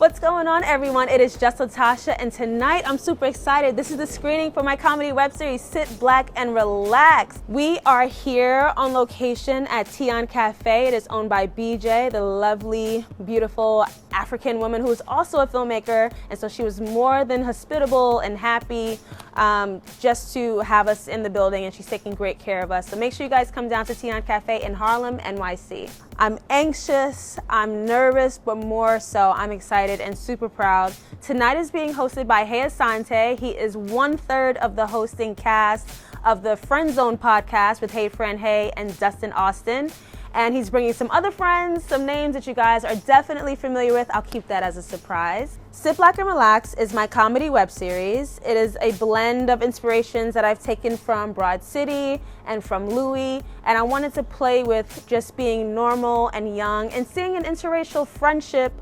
What's going on, everyone? It is JustLatasha, and tonight I'm super excited. This is the screening for my comedy web series, Sit Black and Relax. We are here on location at Tsion Cafe. It is owned by BJ, the lovely, beautiful African woman who is also a filmmaker, and so she was more than hospitable and happy just to have us in the building, and she's taking great care of us. So make sure you guys come down to Tsion Cafe in Harlem NYC. I'm anxious, I'm nervous, but more so I'm excited and super proud. Tonight is being hosted by Hey Assante. He is 1/3 of the hosting cast of the Friend Zone podcast with Hey Friend Hey and Dustin Austin. And he's bringing some other friends, some names that you guys are definitely familiar with. I'll keep that as a surprise. Sit Black and Relax is my comedy web series. It is a blend of inspirations that I've taken from Broad City and from Louis, and I wanted to play with just being normal and young and seeing an interracial friendship,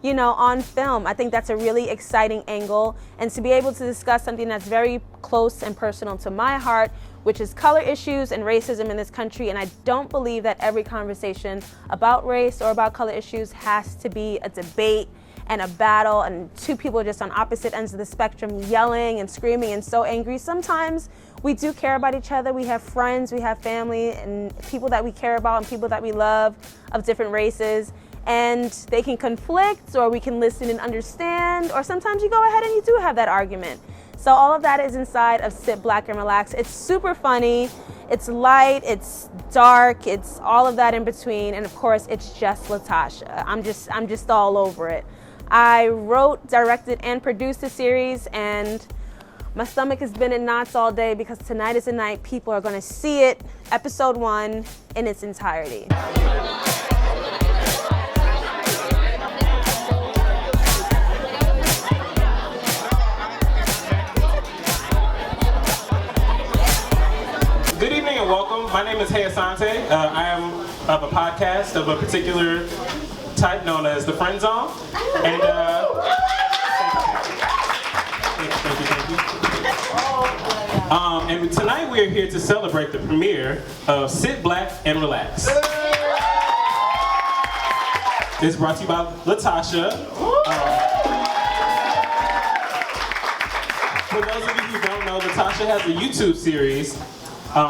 you know, on film. I think that's a really exciting angle, and to be able to discuss something that's very close and personal to my heart, which is color issues and racism in this country. And I don't believe that every conversation about race or about color issues has to be a debate and a battle and two people just on opposite ends of the spectrum yelling and screaming and so angry. Sometimes we do care about each other. We have friends, we have family, and people that we care about and people that we love of different races. And they can conflict, or we can listen and understand, or sometimes you go ahead and you do have that argument. So all of that is inside of Sit Black and Relax. It's super funny, it's light, it's dark, it's all of that in between, and of course it's just Latasha. I'm just all over it. I wrote, directed, and produced the series, and my stomach has been in knots all day because tonight is the night people are gonna see it, episode 1, in its entirety. Good evening and welcome. My name is Hey Assante. I am of a podcast of a particular type known as the Friend Zone. And thank you. And tonight we are here to celebrate the premiere of Sit Black and Relax. It's brought to you by Latasha. For those of you who don't know, Latasha has a YouTube series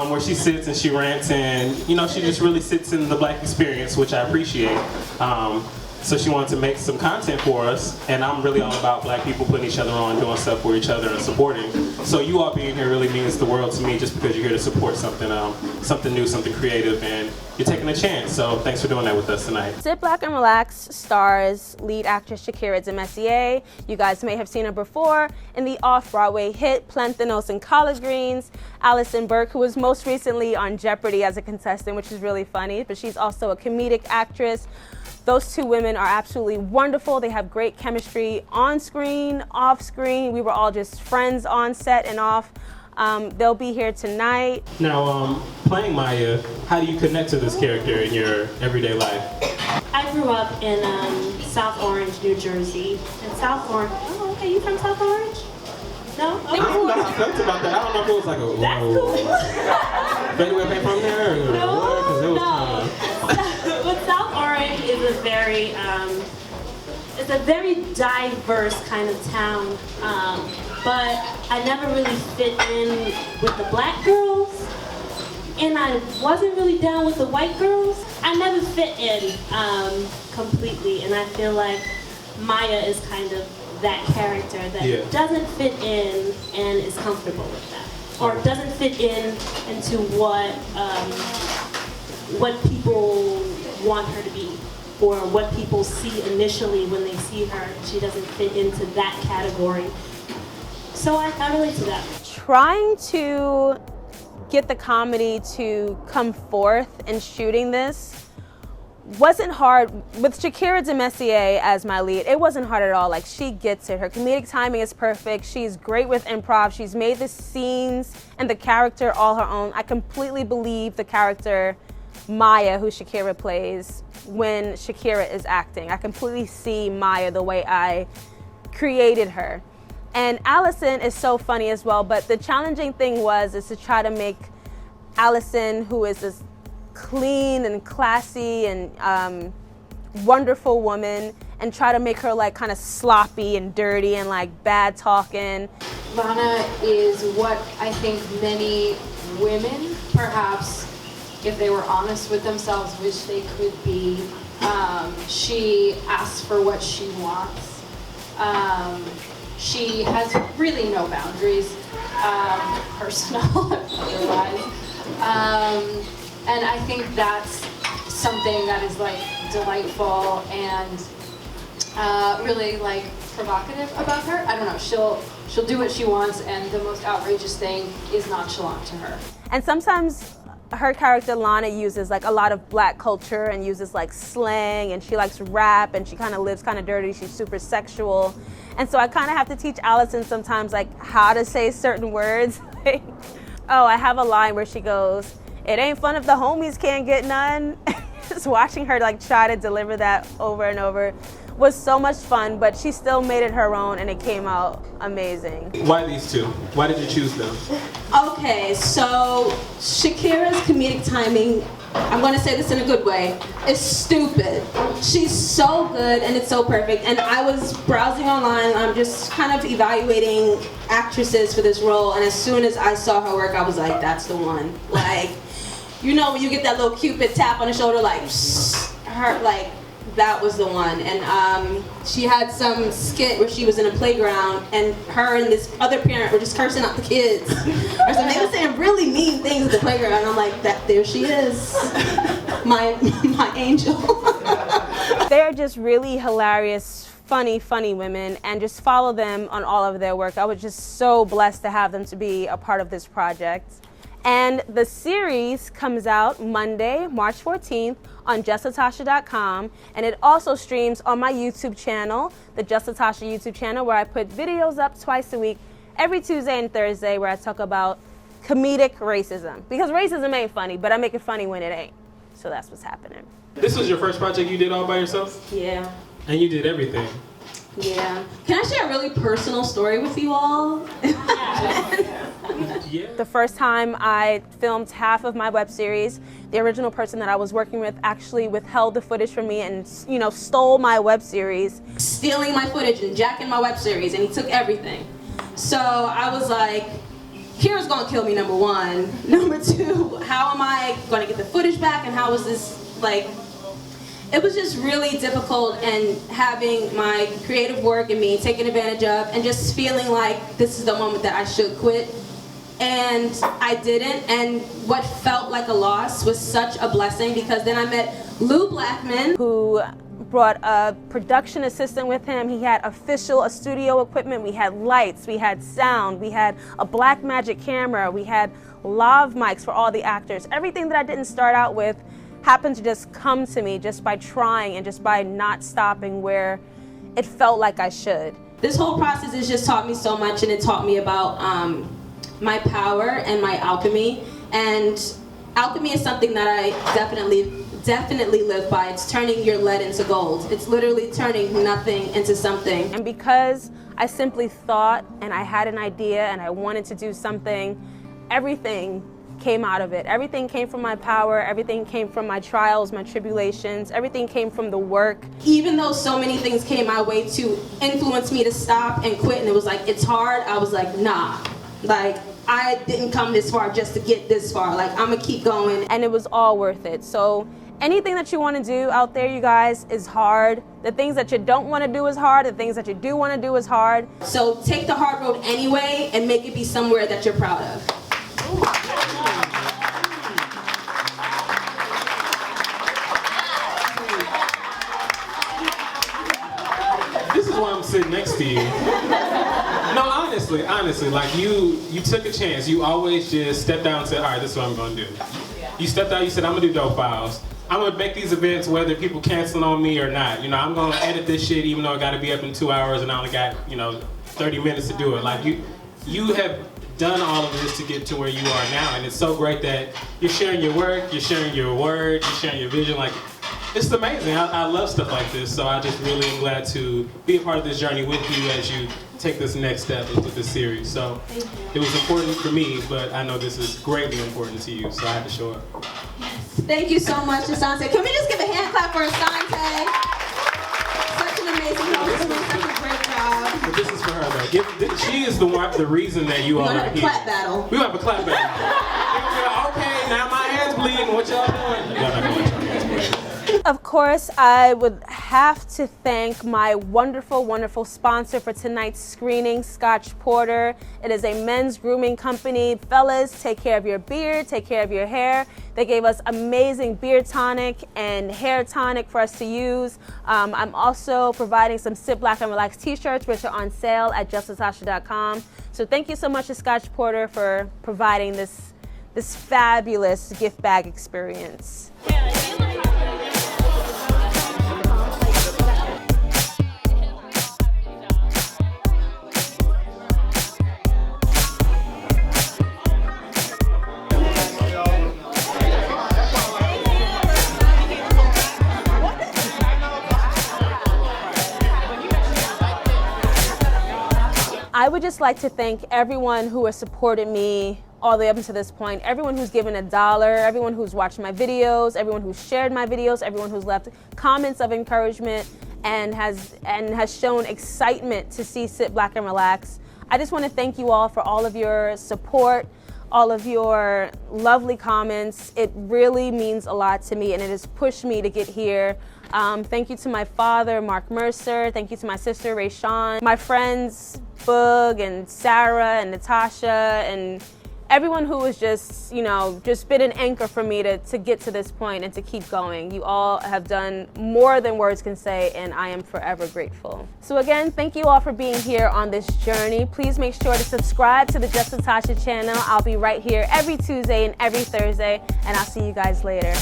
where she sits and she rants, and you know, she just really sits in the Black experience, which I appreciate. So she wanted to make some content for us, and I'm really all about Black people putting each other on, doing stuff for each other, and supporting. So you all being here really means the world to me, just because you're here to support something, something new, something creative, and you're taking a chance. So thanks for doing that with us tonight. Sit Black and Relax stars lead actress Shakirah DeMesier. You guys may have seen her before in the off-Broadway hit Plantanos and Collard Greens. Alison, Burke, who was most recently on Jeopardy as a contestant, which is really funny, but she's also a comedic actress. Those two women are absolutely wonderful. They have great chemistry on screen, off screen. We were all just friends on set and off. They'll be here tonight. Now, playing Maya, how do you connect to this character in your everyday life? I grew up in South Orange, New Jersey. And South Orange, oh, okay, you from South Orange? No? Okay. I don't know how I felt about that. I don't know if it was like a, That's cool. Fade away from there, or No, what? 'Cause it was no. But South Orange is a very diverse kind of town. But I never really fit in with the Black girls, and I wasn't really down with the white girls. I never fit in completely, and I feel like Maya is kind of that character that doesn't fit in and is comfortable with that, or doesn't fit in into what people want her to be, or what people see initially when they see her. She doesn't fit into that category. So I relate to that. Trying to get the comedy to come forth in shooting this wasn't hard. With Shakirah DeMesier as my lead, it wasn't hard at all. Like, she gets it. Her comedic timing is perfect. She's great with improv. She's made the scenes and the character all her own. I completely believe the character Maya, who Shakirah plays, when Shakirah is acting. I completely see Maya the way I created her. And Alison is so funny as well, but the challenging thing is to try to make Alison, who is this clean and classy and wonderful woman and try to make her like kind of sloppy and dirty and like bad talking. Lana is what I think many women, perhaps, if they were honest with themselves, wish they could be. She asks for what she wants. She has really no boundaries, personal or otherwise. And I think that's something that is like delightful and really like provocative about her. I don't know, she'll do what she wants, and the most outrageous thing is nonchalant to her. And sometimes her character Lana uses like a lot of black culture and uses like slang, and she likes rap, and she kind of lives kind of dirty. She's super sexual, and so I kind of have to teach Alison sometimes like how to say certain words. Oh, I have a line where she goes, "It ain't fun if the homies can't get none." Just watching her like try to deliver that over and over was so much fun, but she still made it her own, and it came out amazing. Why these two? Why did you choose them? Okay, so Shakirah's comedic timing, I'm going to say this in a good way, is stupid. She's so good and it's so perfect. And I was browsing online, I'm just kind of evaluating actresses for this role, and as soon as I saw her work, I was like, that's the one. Like, you know when you get that little Cupid tap on the shoulder, like, her, like, that was the one. And she had some skit where she was in a playground, and her and this other parent were just cursing out the kids. Or something. They were saying really mean things at the playground. And I'm like, there she is, my angel. They're just really hilarious, funny women, and just follow them on all of their work. I was just so blessed to have them to be a part of this project. And the series comes out Monday, March 14th on JustLatasha.com, and it also streams on my YouTube channel, the JustLatasha YouTube channel, where I put videos up twice a week, every Tuesday and Thursday, where I talk about comedic racism. Because racism ain't funny, but I make it funny when it ain't. So that's what's happening. This was your first project you did all by yourself? Yeah. And you did everything. Yeah. Can I share a really personal story with you all? Yeah. The first time I filmed half of my web series, the original person that I was working with actually withheld the footage from me and, you know, stole my web series. Stealing my footage and jacking my web series, and he took everything. So I was like, Kira's gonna kill me, number one. Number two, how am I gonna get the footage back, and how is this, like, it was just really difficult, and having my creative work and me taken advantage of, and just feeling like this is the moment that I should quit. And I didn't, and what felt like a loss was such a blessing, because then I met Lou Blackman, who brought a production assistant with him. He had official studio equipment. We had lights, we had sound, we had a black magic camera, we had lav mics for all the actors. Everything that I didn't start out with happened to just come to me just by trying and just by not stopping where it felt like I should. This whole process has just taught me so much, and it taught me about my power and my alchemy. And alchemy is something that I definitely live by. It's turning your lead into gold. It's literally turning nothing into something. And because I simply thought and I had an idea and I wanted to do something, everything came out of it. Everything came from my power, everything came from my trials, my tribulations, everything came from the work. Even though so many things came my way to influence me to stop and quit, and it was like, it's hard, I was like, nah. Like, I didn't come this far just to get this far. Like, I'm gonna keep going. And it was all worth it. So anything that you want to do out there, you guys, is hard. The things that you don't want to do is hard. The things that you do want to do is hard. So take the hard road anyway and make it be somewhere that you're proud of. This is why I'm sitting next to you. No, honestly, like you took a chance. You always just stepped down and said, all right, this is what I'm gonna do. You stepped out, you said, I'm gonna do dope files. I'm gonna make these events whether people canceling on me or not. You know, I'm gonna edit this shit even though I gotta be up in 2 hours and I only got, 30 minutes to do it. Like you have done all of this to get to where you are now, and it's so great that you're sharing your work, you're sharing your word, you're sharing your vision. Like, it's amazing. I love stuff like this, so I just really am glad to be a part of this journey with you as you take this next step with this series. So it was important for me, but I know this is greatly important to you, so I had to show up. Thank you so much, Asante. Can we just give a hand? clap for Asante. Such an amazing host, doing such a great job. But this is for her though. She is the reason that you all We're are gonna have a here. clap battle. We have a clap battle. Okay, now my hands bleeding. What y'all doing? Y'all not gonna let your hands bleed. Of course, I would have to thank my wonderful, wonderful sponsor for tonight's screening, Scotch Porter. It is a men's grooming company. Fellas, take care of your beard, take care of your hair. They gave us amazing beard tonic and hair tonic for us to use. I'm also providing some Sit Black and Relax t-shirts, which are on sale at JustLatasha.com. So thank you so much to Scotch Porter for providing this fabulous gift bag experience. I would just like to thank everyone who has supported me all the way up until this point, everyone who's given $1, everyone who's watched my videos, everyone who's shared my videos, everyone who's left comments of encouragement and has shown excitement to see Sit Black and Relax. I just want to thank you all for all of your support, all of your lovely comments. It really means a lot to me and it has pushed me to get here. Thank you to my father, Mark Mercer. Thank you to my sister, Rayshawn. My friends, Burke and Sarah and Natasha and everyone who was just been an anchor for me to get to this point and to keep going. You all have done more than words can say and I am forever grateful. So again, thank you all for being here on this journey. Please make sure to subscribe to the JustLatasha channel. I'll be right here every Tuesday and every Thursday and I'll see you guys later.